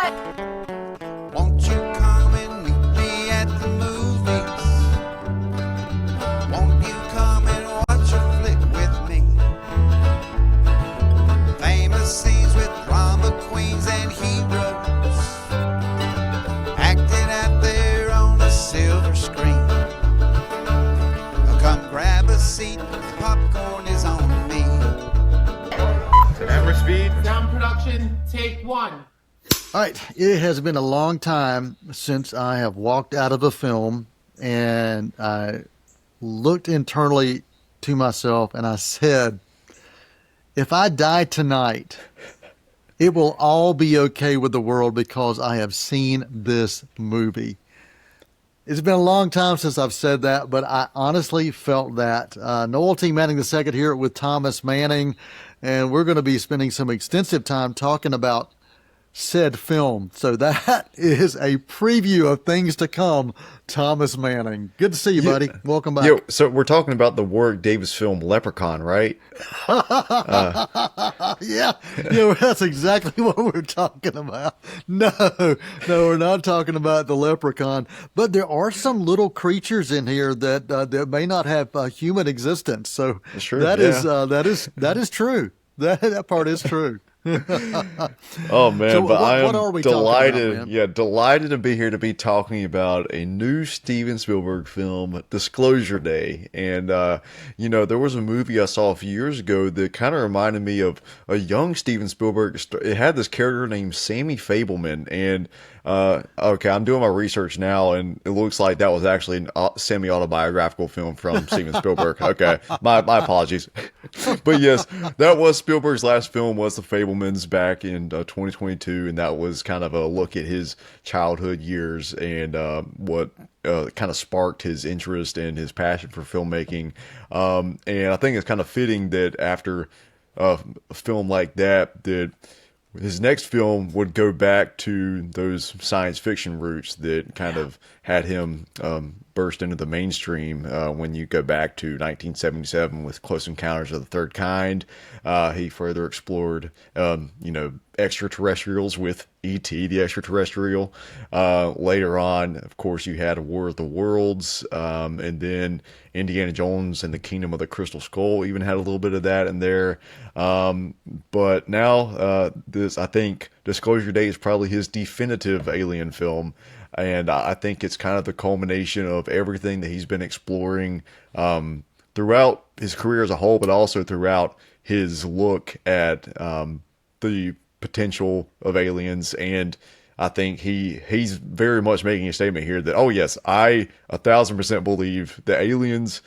Won't you come and meet me at the movies? Won't you come and watch a flick with me? Famous scenes with drama queens and heroes acting out there on a silver screen. Come grab a seat, the popcorn is on me. Camera speed. Sound production, take one. All right, it has been a long time since I have walked out of a film and I looked internally to myself and I said, if I die tonight, it will all be okay with the world because I have seen this movie. It's been a long time since I've said that, but I honestly felt that. Noel T. Manning II here with Thomas Manning, and we're going to be spending some extensive time talking about said film. So that is a preview of things to come. Thomas Manning, good to see you, buddy. Welcome back. Yo, so we're talking about the Warwick Davis film Leprechaun, right? Yeah, that's exactly what we're talking about. No, we're not talking about the Leprechaun, but there are some little creatures in here that may not have human existence. So that is true. That part is true. Oh man, so but I am delighted. About, delighted to be here to be talking about a new Steven Spielberg film, Disclosure Day. And there was a movie I saw a few years ago that kind of reminded me of a young Steven Spielberg. It had this character named Sammy Fableman, and okay, I'm doing my research now, and it looks like that was actually a semi-autobiographical film from Steven Spielberg. Okay, my apologies. But yes, that was Spielberg's last film, was The Fablemans, back in 2022, and that was kind of a look at his childhood years and what kind of sparked his interest and his passion for filmmaking. And I think it's kind of fitting that after a film like that his next film would go back to those science fiction roots that kind of had him burst into the mainstream when you go back to 1977 with Close Encounters of the Third Kind. He further explored, extraterrestrials with E.T. the Extraterrestrial. Later on, of course, you had War of the Worlds, and then Indiana Jones and the Kingdom of the Crystal Skull even had a little bit of that in there. But now, I think Disclosure Day is probably his definitive alien film. And I think it's kind of the culmination of everything that he's been exploring throughout his career as a whole, but also throughout his look at the potential of aliens. And I think he's very much making a statement here that, oh yes, I 1,000% believe the aliens,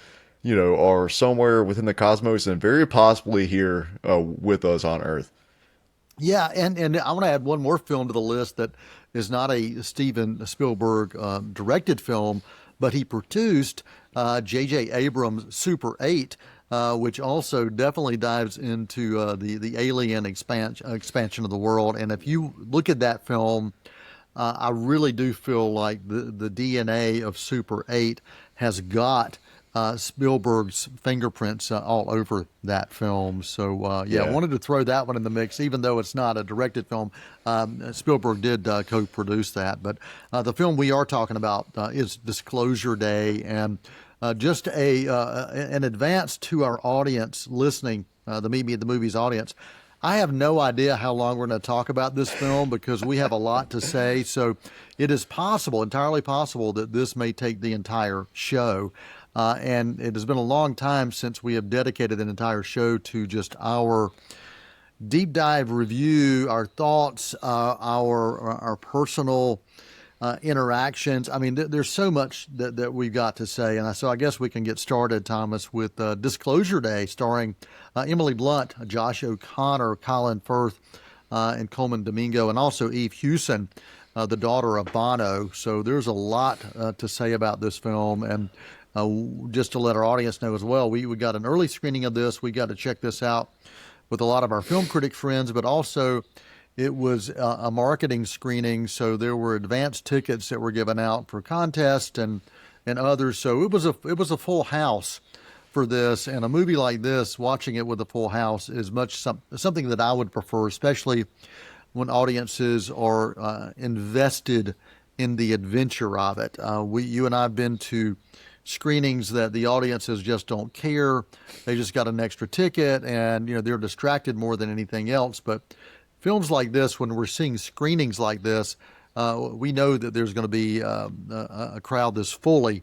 are somewhere within the cosmos and very possibly here with us on Earth. Yeah, and I want to add one more film to the list that is not a Steven Spielberg directed film, but he produced J.J. Abrams' Super 8, which also definitely dives into the alien expansion of the world. And if you look at that film, I really do feel like the DNA of Super 8 has got Spielberg's fingerprints all over that film. So, I wanted to throw that one in the mix, even though it's not a directed film. Spielberg did co-produce that. But the film we are talking about is Disclosure Day. And just an advance to our audience listening, the Me Meet the Movies audience, I have no idea how long we're going to talk about this film because we have a lot to say. So it is possible, entirely possible, that this may take the entire show. And it has been a long time since we have dedicated an entire show to just our deep dive review, our thoughts, our personal interactions. I mean, there's so much that we've got to say. And so I guess we can get started, Thomas, with Disclosure Day, starring Emily Blunt, Josh O'Connor, Colin Firth, and Coleman Domingo, and also Eve Hewson, the daughter of Bono. So there's a lot to say about this film. And just to let our audience know as well, we got an early screening of this. We got to check this out with a lot of our film critic friends, but also it was a marketing screening, so there were advance tickets that were given out for contests and others. So it was a full house for this, and a movie like this, watching it with a full house is something that I would prefer, especially when audiences are invested in the adventure of it. You and I have been to screenings that the audiences just don't care. They just got an extra ticket, and they're distracted more than anything else. But films like this, when we're seeing screenings like this, we know that there's going to be a crowd that's fully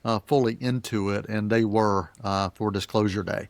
into it, and they were for Disclosure Day.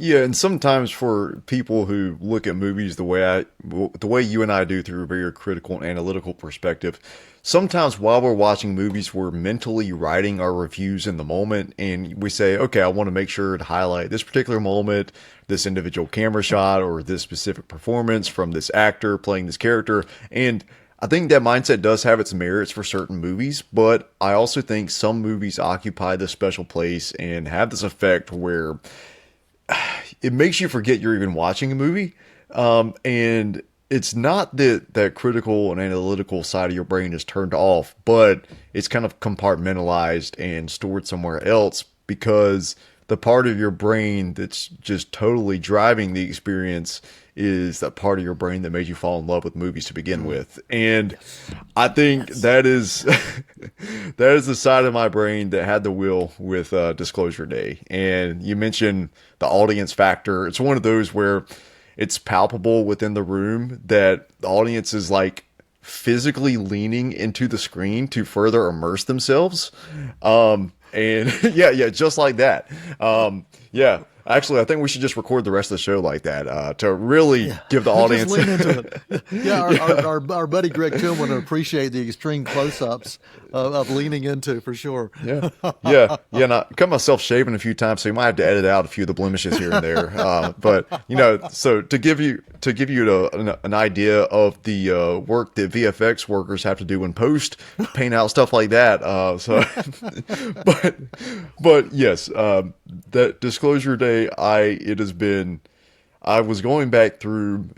Yeah, and sometimes for people who look at movies the way you and I do through a very critical and analytical perspective, sometimes while we're watching movies, we're mentally writing our reviews in the moment, and we say, okay, I want to make sure to highlight this particular moment, this individual camera shot, or this specific performance from this actor playing this character. And I think that mindset does have its merits for certain movies, but I also think some movies occupy this special place and have this effect where it makes you forget you're even watching a movie. And it's not that critical and analytical side of your brain is turned off, but it's kind of compartmentalized and stored somewhere else, because the part of your brain that's just totally driving the experience is that part of your brain that made you fall in love with movies to begin with. And I think that is that is the side of my brain that had the wheel with Disclosure Day. And you mentioned the audience factor. It's one of those where it's palpable within the room that the audience is like physically leaning into the screen to further immerse themselves. And yeah, just like that. Yeah. Actually, I think we should just record the rest of the show like that to really give the audience. Just lean into it. Yeah, our buddy Greg Tillman would appreciate the extreme close-ups of leaning into, for sure. Yeah. And I cut myself shaving a few times, so you might have to edit out a few of the blemishes here and there. But so to give you an idea of the work that VFX workers have to do in post, paint out stuff like that. But yes, that Disclosure Day. I was going back through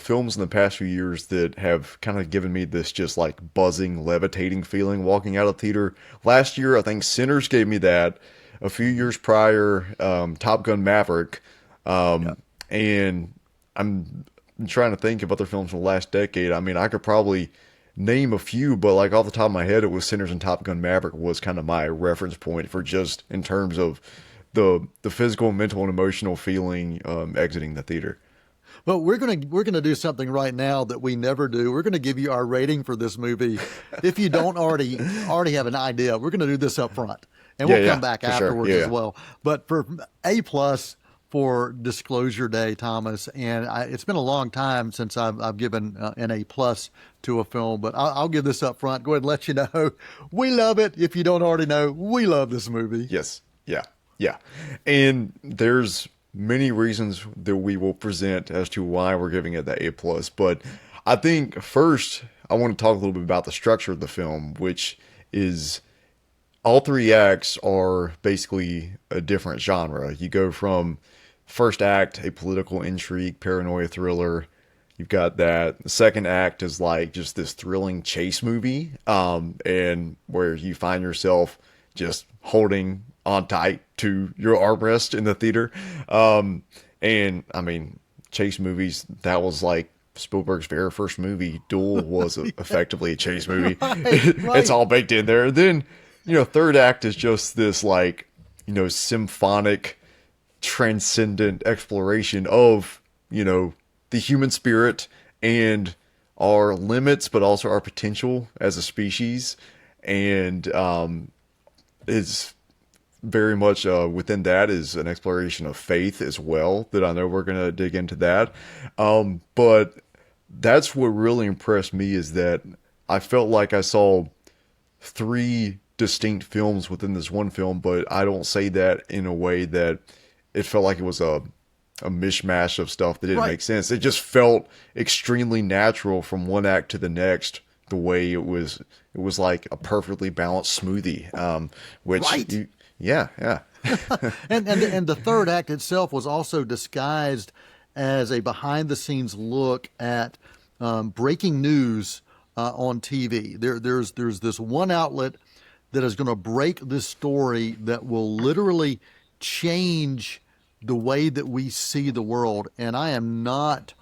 films in the past few years that have kind of given me this just like buzzing, levitating feeling walking out of theater. Last year, I think Sinners gave me that. A few years prior, Top Gun Maverick. And I'm trying to think of other films from the last decade. I mean, I could probably name a few, but like off the top of my head, it was Sinners and Top Gun Maverick was kind of my reference point for just in terms of the physical, mental, and emotional feeling exiting the theater. Well, we're gonna do something right now that we never do. We're gonna give you our rating for this movie. If you don't already have an idea, we're gonna do this up front, and we'll come back afterwards as well. But for A+ for Disclosure Day, Thomas, and it's been a long time since I've given an A+ to a film, but I'll give this up front. Go ahead and let you know we love it. If you don't already know, we love this movie. Yes. Yeah. And there's many reasons that we will present as to why we're giving it that A+. But I think first I want to talk a little bit about the structure of the film, which is all three acts are basically a different genre. You go from first act, a political intrigue, paranoia thriller. You've got that. The second act is like just this thrilling chase movie, and where you find yourself just holding on tight to your armrest in the theater. And I mean, chase movies, that was like Spielberg's very first movie. Duel was effectively a chase movie. Right. It's all baked in there. And then, third act is just this like, symphonic, transcendent exploration of, the human spirit and our limits, but also our potential as a species. And it's very much within that is an exploration of faith as well, that I know we're going to dig into that. But that's what really impressed me, is that I felt like I saw three distinct films within this one film, but I don't say that in a way that it felt like it was a mishmash of stuff that didn't make sense. It just felt extremely natural from one act to the next, the way it was like a perfectly balanced smoothie, which yeah. and the third act itself was also disguised as a behind-the-scenes look at breaking news on TV. There's this one outlet that is going to break this story that will literally change the way that we see the world. And I am not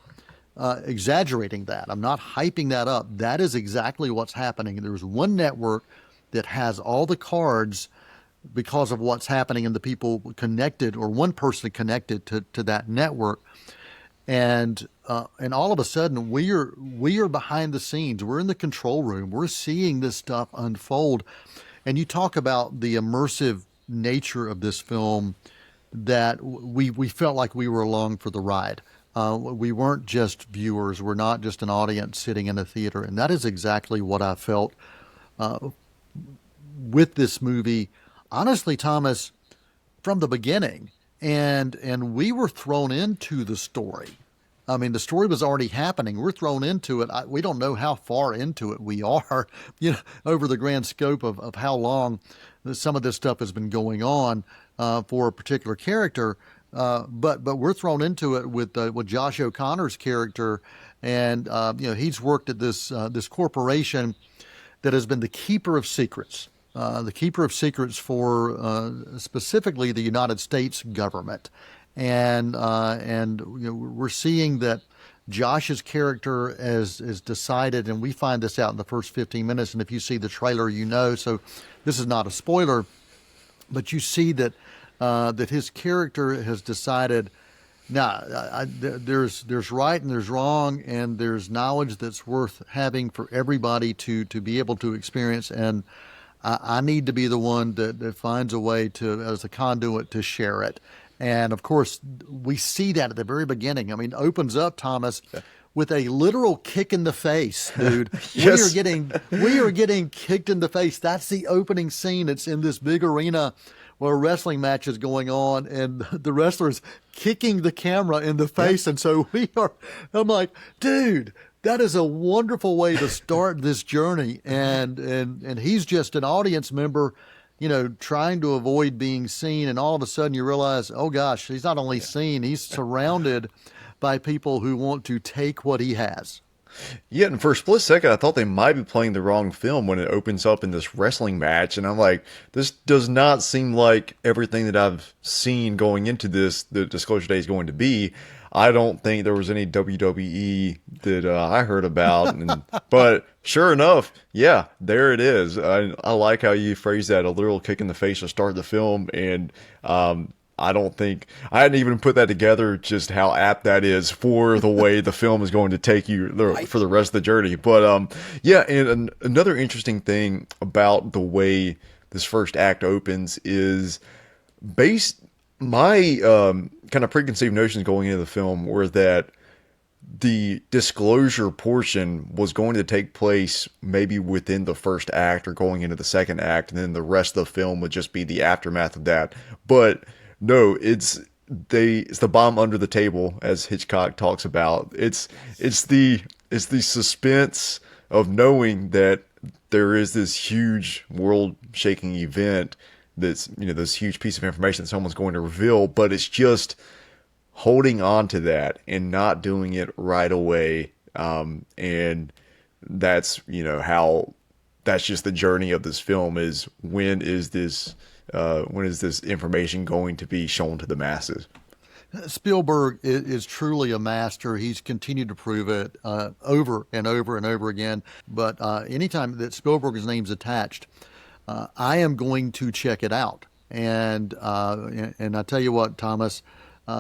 exaggerating that. I'm not hyping that up. That is exactly what's happening. There's one network that has all the cards because of what's happening and the people connected, or one person connected to that network. And all of a sudden we are behind the scenes. We're in the control room. We're seeing this stuff unfold. And you talk about the immersive nature of this film, that we felt like we were along for the ride. We weren't just viewers. We're not just an audience sitting in a theater. And that is exactly what I felt with this movie. Honestly, Thomas, from the beginning, and we were thrown into the story. I mean, the story was already happening. We're thrown into it. We don't know how far into it we are, over the grand scope of how long some of this stuff has been going on for a particular character. But we're thrown into it with Josh O'Connor's character, and he's worked at this corporation that has been the keeper of secrets. The keeper of secrets for specifically the United States government, and we're seeing that Josh's character has decided, and we find this out in the first 15 minutes. And if you see the trailer, so this is not a spoiler, but you see that his character has decided. Now, there's right and there's wrong, and there's knowledge that's worth having for everybody to be able to experience, and I need to be the one that finds a way to, as a conduit, to share it. And of course, we see that at the very beginning. I mean, it opens up, Thomas, with a literal kick in the face, dude. Yes. We are getting kicked in the face. That's the opening scene. It's in this big arena where a wrestling match is going on, and the wrestler's kicking the camera in the face. And so I'm like, dude, that is a wonderful way to start this journey. And he's just an audience member, trying to avoid being seen. And all of a sudden you realize, oh gosh, he's not only seen, he's surrounded by people who want to take what he has. Yeah, and for a split second, I thought they might be playing the wrong film when it opens up in this wrestling match. And I'm like, this does not seem like everything that I've seen going into this, the Disclosure Day, is going to be. I don't think there was any WWE that I heard about. But sure enough, yeah, there it is. I like how you phrase that, a literal kick in the face to start the film. And I don't think I hadn't even put that together, just how apt that is for the way the film is going to take you for the rest of the journey. But yeah, and another interesting thing about the way this first act opens is my kind of preconceived notions going into the film were that the disclosure portion was going to take place maybe within the first act or going into the second act, and then the rest of the film would just be the aftermath of that. But no, it's the bomb under the table, as Hitchcock talks about. It's the suspense of knowing that there is this huge world-shaking event that's, this huge piece of information that someone's going to reveal, but it's just holding on to that and not doing it right away. And that's, how that's just the journey of this film, is when is this information going to be shown to the masses? Spielberg is truly a master. He's continued to prove it over and over and over again. But anytime that Spielberg's name's attached, I am going to check it out. And I tell you what, Thomas,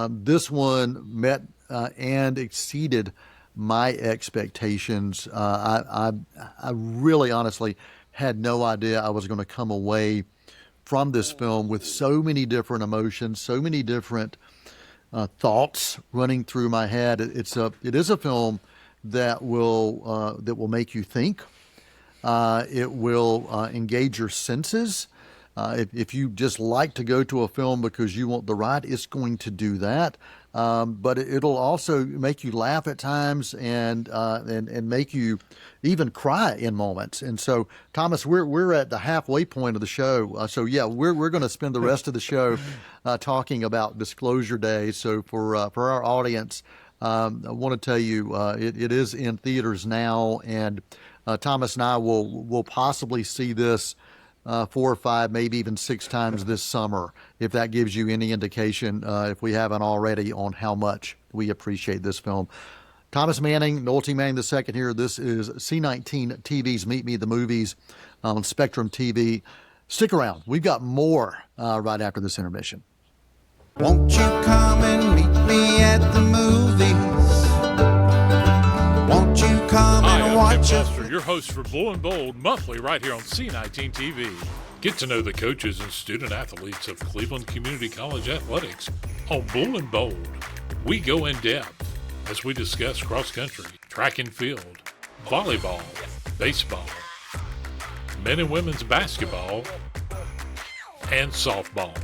this one met and exceeded my expectations. I really, honestly, had no idea I was going to come away from this film with so many different emotions, so many different thoughts running through my head. It is a film that will make you think. It will engage your senses. If you just like to go to a film because you want the ride, it's going to do that. But it'll also make you laugh at times and make you even cry in moments. And so, Thomas, we're at the halfway point of the show. So yeah, we're going to spend the rest of the show talking about Disclosure Day. So for our audience, I want to tell you it is in theaters now, and Thomas and I will possibly see this 4 or 5, maybe even 6 times this summer, if that gives you any indication, if we haven't already, on how much we appreciate this film. Thomas Manning, Noel T. Manning II here. This is C19 TV's Meet Me the Movies on Spectrum TV. Stick around. We've got more right after this intermission. Won't you come and meet me at the movies? Won't you come Hi, and I'm watch Tim a Buster, your host for Blue and Bold Monthly right here on C19 TV. Get to know the coaches and student athletes of Cleveland Community College Athletics on Blue and Bold. We go in depth as we discuss cross country, track and field, volleyball, baseball, men and women's basketball, and softball.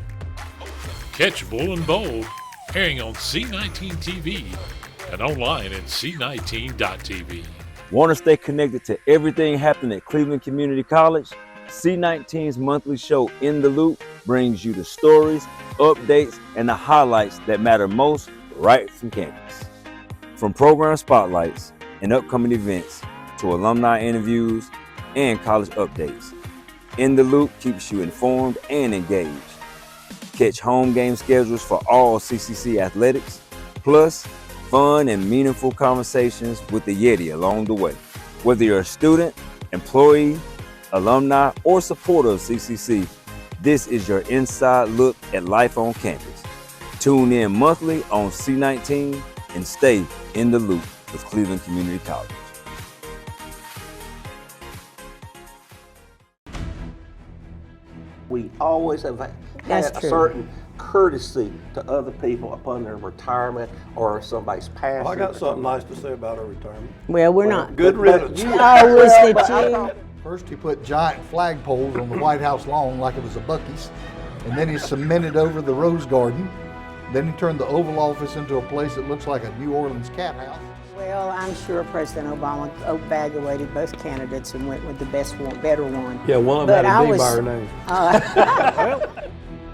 Catch Bull and Bold airing on C19 TV and online at c19.tv. Want to stay connected to everything happening at Cleveland Community College? C19's monthly show In the Loop brings you the stories, updates, and the highlights that matter most right from campus. From program spotlights and upcoming events to alumni interviews and college updates, In the Loop keeps you informed and engaged. Catch home game schedules for all CCC athletics, plus fun and meaningful conversations with the Yeti along the way. Whether you're a student, employee, alumni, or supporter of CCC, this is your inside look at life on campus. Tune in monthly on C19 and stay in the loop with Cleveland Community College. We always have had That's a true. certain courtesy to other people upon their retirement or somebody's passing. I got something nice to say about our retirement. Well, we're not. Good riddance. Oh, was it you? First, he put giant flagpoles on the White House lawn like it was a Buc-ee's, and then he cemented over the Rose Garden. Then he turned the Oval Office into a place that looks like a New Orleans cat house. Well, I'm sure President Obama evaluated both candidates and went with the best one, better one. Yeah, one of But them I had a D was- by her name.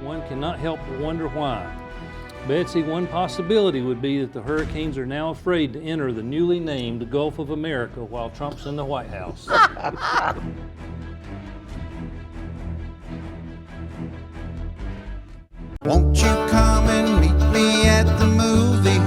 One cannot help but wonder why. Betsy, one possibility would be that the Hurricanes are now afraid to enter the newly named Gulf of America while Trump's in the White House. Won't you come and meet me at the movies?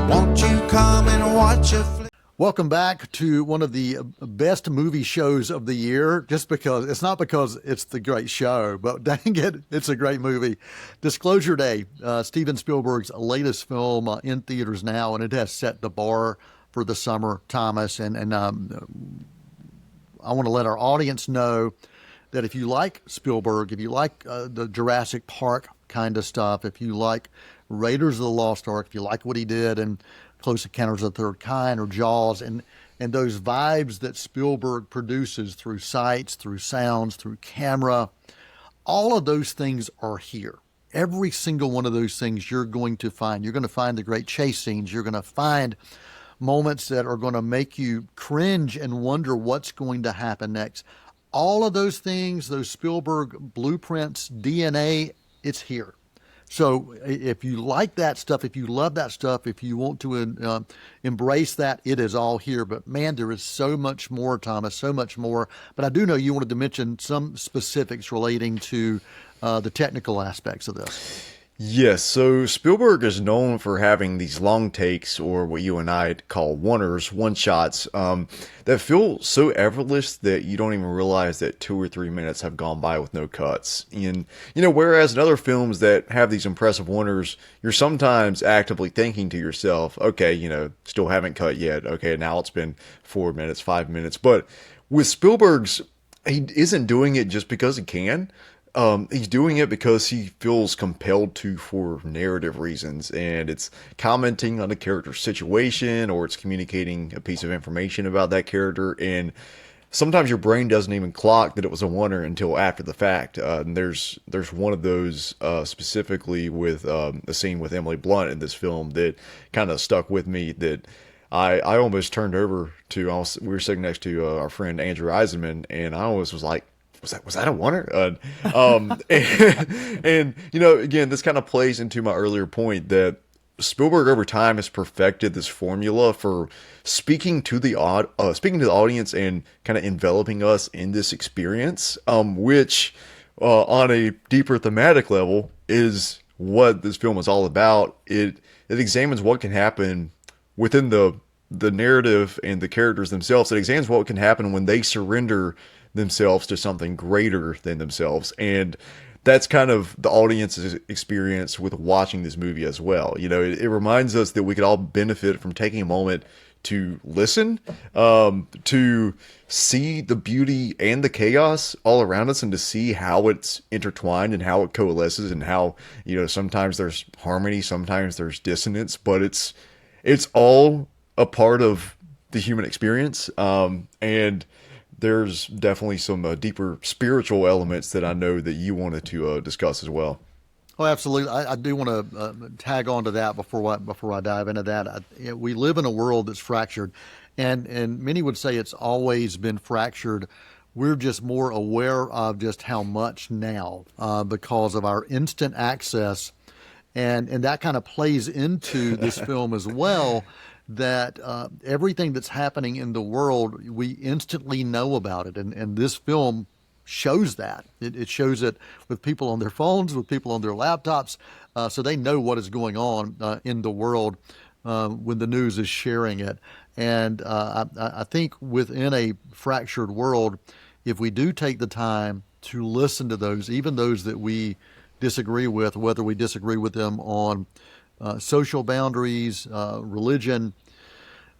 Won't you come and watch a flick? Welcome back to one of the best movie shows of the year, just because it's not because it's the great show, but dang it, it's a great movie. Disclosure Day, Steven Spielberg's latest film in theaters now, and it has set the bar for the summer, Thomas. And I want to let our audience know that if you like Spielberg, if you like the Jurassic Park kind of stuff, if you like Raiders of the Lost Ark, if you like what he did in Close Encounters of the Third Kind or Jaws, and those vibes that Spielberg produces through sights, through sounds, through camera, all of those things are here. Every single one of those things you're going to find. You're going to find the great chase scenes. You're going to find moments that are going to make you cringe and wonder what's going to happen next. All of those things, those Spielberg blueprints, DNA, it's here. So if you like that stuff, if you love that stuff, if you want to embrace that, it is all here. But man, there is so much more, Thomas, so much more. But I do know you wanted to mention some specifics relating to the technical aspects of this. Yes, so Spielberg is known for having these long takes, or what you and I call one-shots, that feel so effortless that you don't even realize that 2 or 3 minutes have gone by with no cuts. And, whereas in other films that have these impressive oneers, you're sometimes actively thinking to yourself, okay, still haven't cut yet. Okay, now it's been 4 minutes, 5 minutes. But with Spielberg's, he isn't doing it just because he can. He's doing it because he feels compelled to for narrative reasons, and it's commenting on a character's situation, or it's communicating a piece of information about that character, and sometimes your brain doesn't even clock that it was a oneer until after the fact. And there's one of those specifically with a scene with Emily Blunt in this film that kind of stuck with me, that I almost turned over to, we were sitting next to our friend Andrew Eisenman, and I almost was like, was that a wonder? And again, this kind of plays into my earlier point that Spielberg over time has perfected this formula for speaking to the audience and kind of enveloping us in this experience, which on a deeper thematic level is what this film is all about. It examines what can happen within the narrative and the characters themselves. It examines what can happen when they surrender themselves to something greater than themselves. And that's kind of the audience's experience with watching this movie as well. You know, it reminds us that we could all benefit from taking a moment to listen, to see the beauty and the chaos all around us, and to see how it's intertwined and how it coalesces, and how, you know, sometimes there's harmony, sometimes there's dissonance, but it's all a part of the human experience. And there's definitely some deeper spiritual elements that I know that you wanted to discuss as well. Oh, absolutely. I do want to tag on to that before I dive into that. We live in a world that's fractured, and many would say it's always been fractured. We're just more aware of just how much now because of our instant access, and that kind of plays into this film as well. That everything that's happening in the world, we instantly know about it, and this film shows that. It shows it with people on their phones, with people on their laptops, so they know what is going on in the world when the news is sharing it. And I think within a fractured world, if we do take the time to listen to those, even those that we disagree with, whether we disagree with them on social boundaries, religion,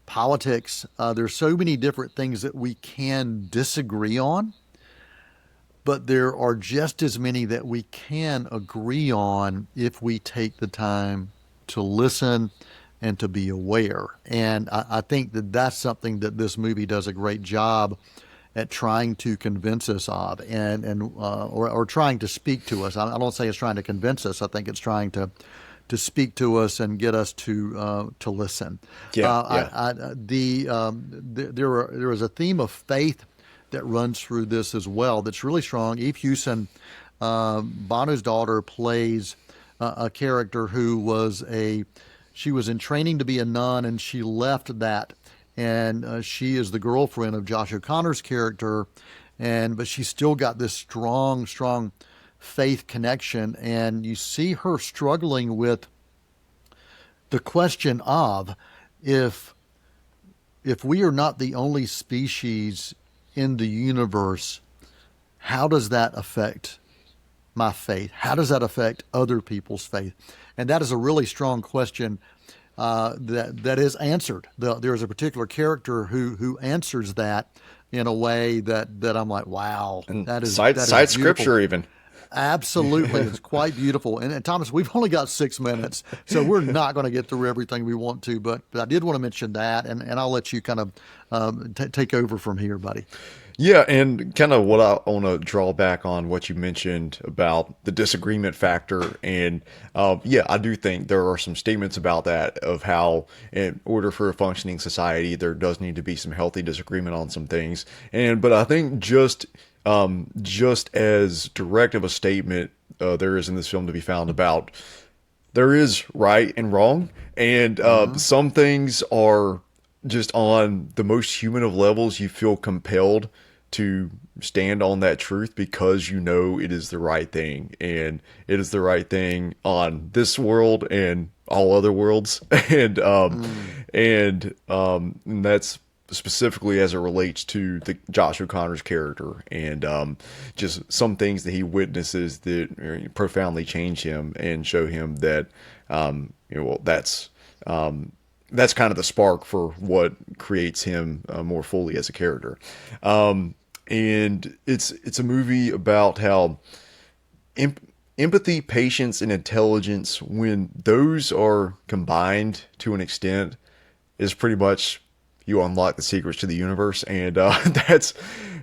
politics, there's so many different things that we can disagree on, but there are just as many that we can agree on if we take the time to listen and to be aware. And I think that that's something that this movie does a great job at trying to convince us of, or trying to speak to us. I don't say it's trying to convince us. I think it's trying to speak to us and get us to listen. There is a theme of faith that runs through this as well that's really strong. Hewson, Bono's daughter, plays a character who was she was in training to be a nun, and she left that, and she is the girlfriend of Josh O'Connor's character, but she's still got this strong faith connection, and you see her struggling with the question of if we are not the only species in the universe, how does that affect my faith? How does that affect other people's faith? And that is a really strong question that is answered. There's a particular character who answers that in a way that I'm like, wow, that is cites scripture even. Absolutely. It's quite beautiful. And Thomas, we've only got 6 minutes, so we're not going to get through everything we want to, but I did want to mention that, and I'll let you kind of take over from here, buddy. Yeah, and kind of what I want to draw back on what you mentioned about the disagreement factor. And I do think there are some statements about that, of how in order for a functioning society, there does need to be some healthy disagreement on some things. But I think just as direct of a statement there is in this film to be found about there is right and wrong, and some things are just on the most human of levels. You feel compelled to stand on that truth because you know it is the right thing, and it is the right thing on this world and all other worlds, and that's specifically as it relates to the Josh O'Connor's character, and just some things that he witnesses that profoundly change him and show him that that's kind of the spark for what creates him more fully as a character. And it's a movie about how empathy, patience, and intelligence, when those are combined to an extent, is pretty much you unlock the secrets to the universe. And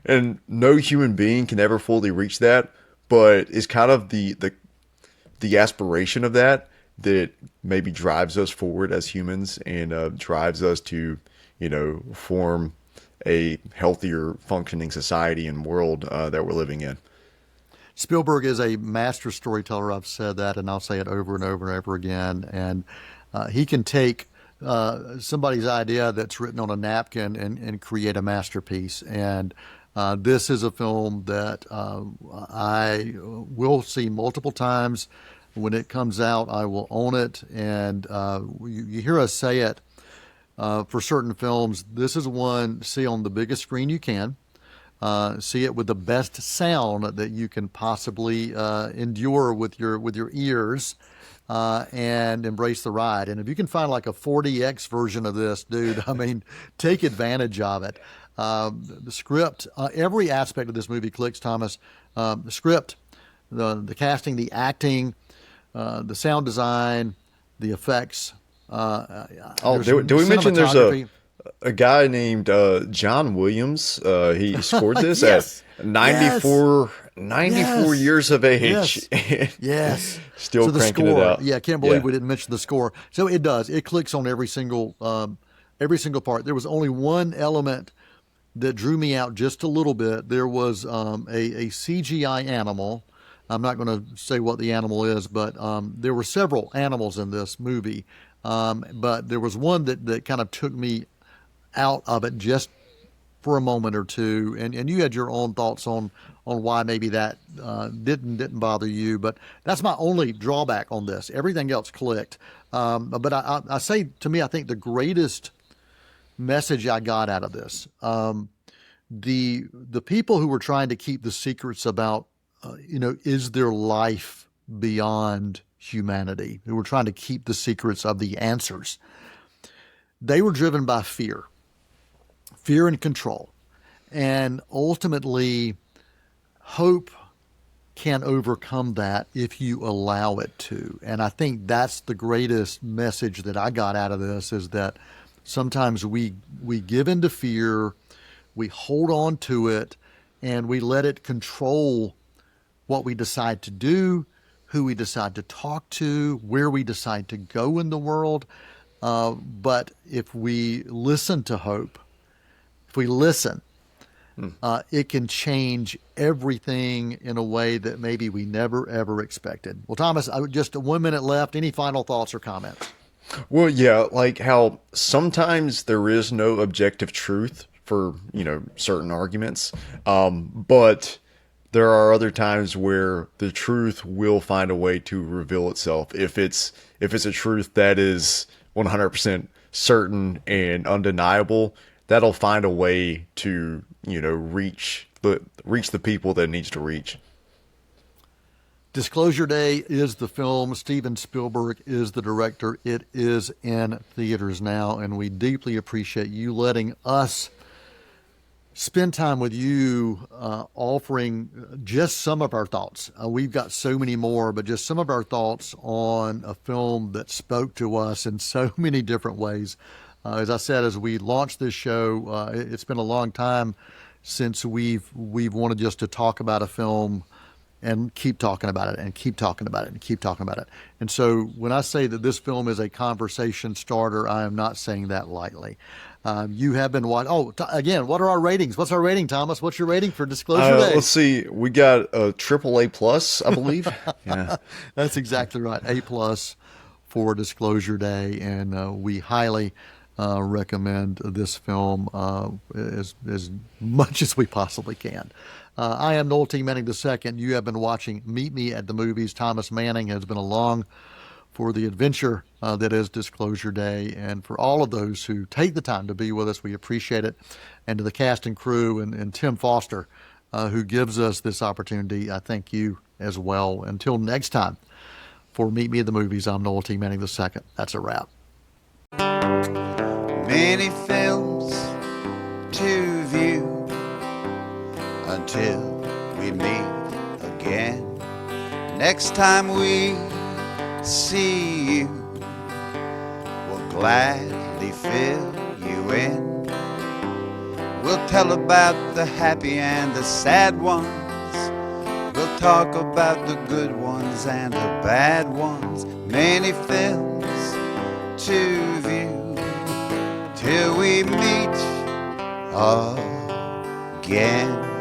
and no human being can ever fully reach that, but it's kind of the aspiration of that maybe drives us forward as humans, and drives us to form a healthier functioning society and world that we're living in. Spielberg is a master storyteller. I've said that, and I'll say it over and over and over again. And he can take somebody's idea that's written on a napkin and create a masterpiece. And this is a film that I will see multiple times. When it comes out, I will own it. And you hear us say it for certain films, this is one see on the biggest screen you can. See it with the best sound that you can possibly endure with your ears, and embrace the ride. And if you can find like a 40x version of this, dude, I mean, take advantage of it. The script, every aspect of this movie clicks, Thomas. The script, the casting, the acting, the sound design, the effects. Do we mention there's a guy named John Williams? He scored this Yes. at 94 Yes. years of age. Yes. Still So the cranking score, it out. Yeah, I can't believe Yeah. we didn't mention the score. So it does. It clicks on every single part. There was only one element that drew me out just a little bit. There was a CGI animal. I'm not going to say what the animal is, but there were several animals in this movie. But there was one that kind of took me out of it just for a moment or two. And you had your own thoughts on why maybe that didn't bother you. But that's my only drawback on this. Everything else clicked. But I say, to me, I think the greatest message I got out of this, the people who were trying to keep the secrets about, is there life beyond humanity, who were trying to keep the secrets of the answers, they were driven by fear and control. And ultimately, hope can overcome that if you allow it to. And I think that's the greatest message that I got out of this, is that sometimes we give into fear, we hold on to it, and we let it control what we decide to do, who we decide to talk to, where we decide to go in the world. But if we listen to hope, if we listen, it can change everything in a way that maybe we never, ever expected. Well, Thomas, just 1 minute left. Any final thoughts or comments? Well, yeah, like how sometimes there is no objective truth for, certain arguments. But there are other times where the truth will find a way to reveal itself. If it's a truth that is 100% certain and undeniable, that'll find a way to, reach the people that it needs to reach. Disclosure Day is the film. Steven Spielberg is the director. It is in theaters now, and we deeply appreciate you letting us spend time with you, offering just some of our thoughts. We've got so many more, but just some of our thoughts on a film that spoke to us in so many different ways. As I said, as we launched this show, it's been a long time since we've wanted just to talk about a film and keep talking about it and keep talking about it and keep talking about it. And so when I say that this film is a conversation starter, I am not saying that lightly. You have been watching. Again, what are our ratings? What's our rating, Thomas? What's your rating for Disclosure Day? Let's see. We got a AAA+, I believe. Yeah, that's exactly right. A+ for Disclosure Day, and we highly recommend this film as much as we possibly can. I am Noel T. Manning II. You have been watching Meet Me at the Movies. Thomas Manning has been along for the adventure that is Disclosure Day. And for all of those who take the time to be with us, we appreciate it. And to the cast and crew and Tim Foster, who gives us this opportunity, I thank you as well. Until next time, for Meet Me at the Movies, I'm Noel T. Manning II. That's a wrap. Many films to view until we meet again. Next time we see you, we'll gladly fill you in. We'll tell about the happy and the sad ones. We'll talk about the good ones and the bad ones. Many films to view till we meet again.